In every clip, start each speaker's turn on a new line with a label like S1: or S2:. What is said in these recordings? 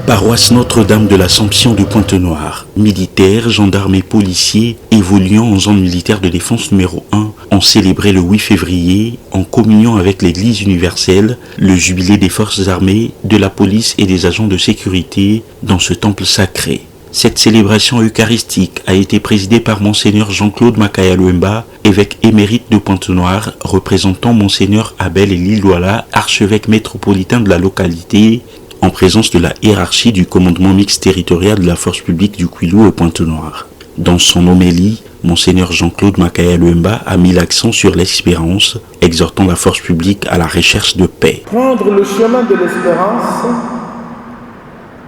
S1: Paroisse Notre-Dame de l'Assomption de Pointe-Noire, militaires, gendarmes et policiers évoluant en zone militaire de défense numéro 1 ont célébré le 8 février, en communion avec l'Église universelle, le jubilé des forces armées, de la police et des agents de sécurité dans ce temple sacré. Cette célébration eucharistique a été présidée par Monseigneur Jean-Claude Makaya Luemba, évêque émérite de Pointe-Noire, représentant Monseigneur Abel Lilouala, archevêque métropolitain de la localité, en présence de la hiérarchie du commandement mixte territorial de la force publique du Kwilu et Pointe-Noire. Dans son homélie, Monseigneur Jean-Claude Makaya Luemba a mis l'accent sur l'espérance, exhortant la force publique à la recherche de paix.
S2: Prendre le chemin de l'espérance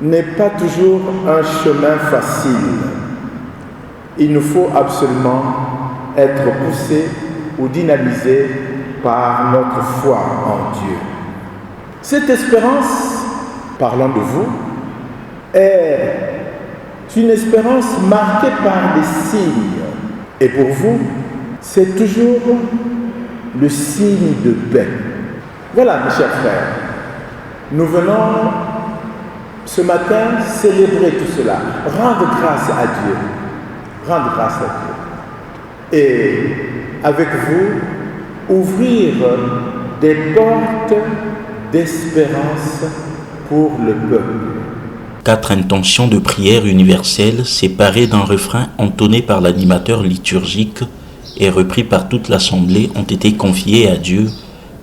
S2: n'est pas toujours un chemin facile. Il nous faut absolument être poussé ou dynamisé par notre foi en Dieu. Cette espérance, parlant de vous, est une espérance marquée par des signes. Et pour vous, c'est toujours le signe de paix. Voilà, mes chers frères, nous venons ce matin célébrer tout cela, rendre grâce à Dieu, rendre grâce à Dieu. Et avec vous, ouvrir des portes d'espérance pour le peuple.
S1: 4 intentions de prière universelle séparées d'un refrain entonné par l'animateur liturgique et repris par toute l'assemblée ont été confiées à Dieu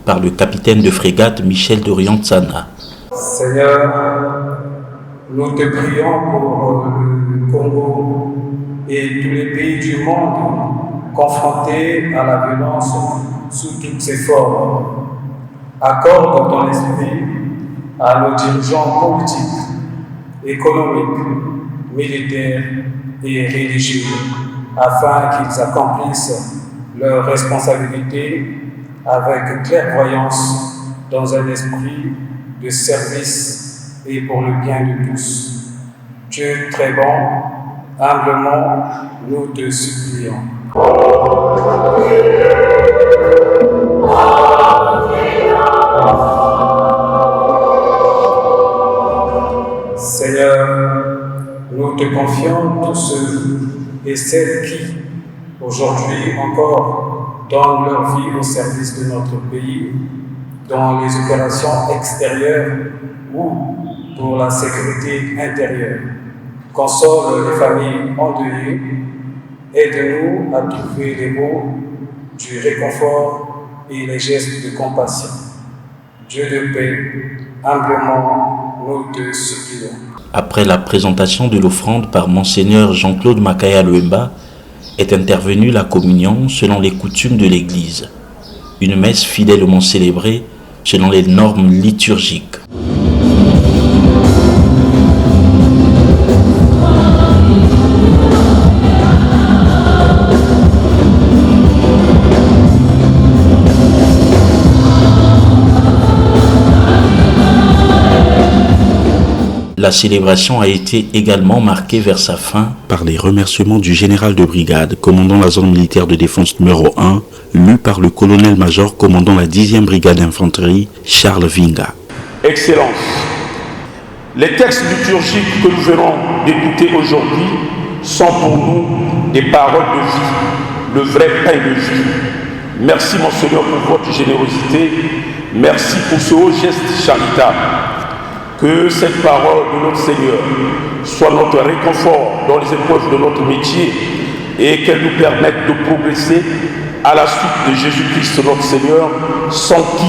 S1: par le capitaine de frégate Michel Dorian-Tsana.
S3: Seigneur, nous te prions pour le Congo et tous les pays du monde confrontés à la violence sous toutes ses formes. Accorde ton esprit à nos dirigeants politiques, économiques, militaires et religieux, afin qu'ils accomplissent leurs responsabilités avec clairvoyance dans un esprit de service et pour le bien de tous. Dieu très bon, humblement, nous te supplions. Seigneur, nous te confions tous ceux et celles qui, aujourd'hui encore, donnent leur vie au service de notre pays, dans les opérations extérieures ou pour la sécurité intérieure. Console les familles endeuillées, aide-nous à trouver les mots du réconfort et les gestes de compassion. Dieu de paix, humblement, nous te supplions.
S1: Après la présentation de l'offrande par Monseigneur Jean-Claude Makaya Luemba, est intervenue la communion selon les coutumes de l'Église. Une messe fidèlement célébrée selon les normes liturgiques. La célébration a été également marquée vers sa fin par les remerciements du général de brigade commandant la zone militaire de défense numéro 1, lu par le colonel-major commandant la 10e brigade d'infanterie, Charles Vinga.
S4: Excellence, les textes liturgiques que nous venons d'écouter aujourd'hui sont pour nous des paroles de vie, le vrai pain de vie. Merci Monseigneur pour votre générosité, merci pour ce haut geste charitable. Que cette parole de notre Seigneur soit notre réconfort dans les épreuves de notre métier et qu'elle nous permette de progresser à la suite de Jésus-Christ notre Seigneur, sans qui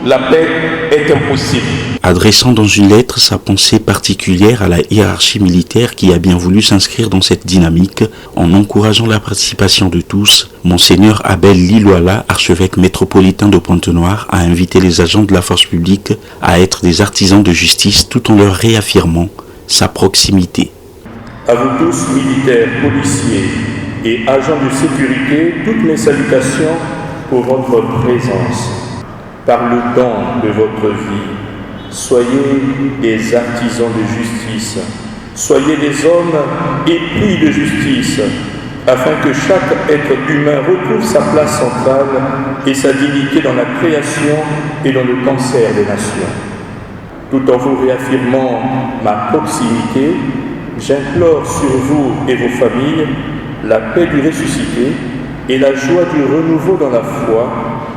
S4: la paix est impossible.
S1: Adressant dans une lettre sa pensée particulière à la hiérarchie militaire qui a bien voulu s'inscrire dans cette dynamique, en encourageant la participation de tous, Monseigneur Abel Lilouala, archevêque métropolitain de Pointe-Noire, a invité les agents de la force publique à être des artisans de justice tout en leur réaffirmant sa proximité.
S5: À vous tous, militaires, policiers et agents de sécurité, toutes mes salutations pour votre présence. Par le don de votre vie, soyez des artisans de justice, soyez des hommes épris de justice, afin que chaque être humain retrouve sa place centrale et sa dignité dans la création et dans le cancer des nations. tout en vous réaffirmant ma proximité, j'implore sur vous et vos familles la paix du ressuscité et la joie du renouveau dans la foi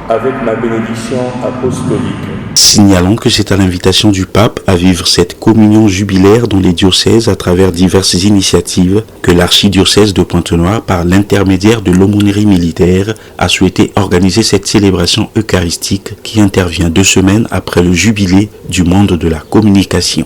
S5: avec ma bénédiction apostolique.
S1: Signalons que c'est à l'invitation du pape à vivre cette communion jubilaire dans les diocèses à travers diverses initiatives que l'archidiocèse de Pointe-Noire, par l'intermédiaire de l'aumônerie militaire, a souhaité organiser cette célébration eucharistique qui intervient 2 semaines après le jubilé du monde de la communication.